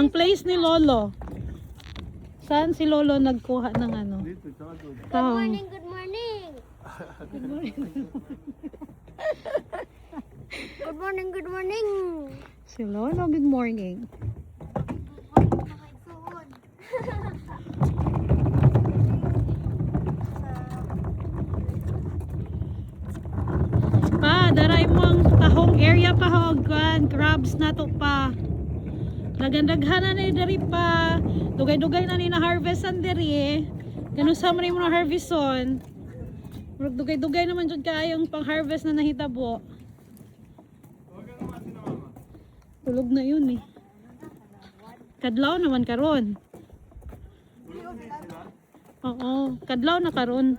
Ang place ni Lolo. Saan si Lolo nagkuha ng ano? Dito, tsaka doon. Good morning, good morning. Good morning. Good morning, good morning. Si Lolo, good morning. Pa, daray mo ang tahong area pa ho, crabs na to pa. Nagandaghan na ni dari pa. Dugay-dugay na ni na harvestan diri. Ganun sa man mo na harveston. Murag dugay-dugay naman jud kaayong pang-harvest na nahitabo. Tulog na yun eh. Kadlaw naman karon. Oo, kadlaw na karon.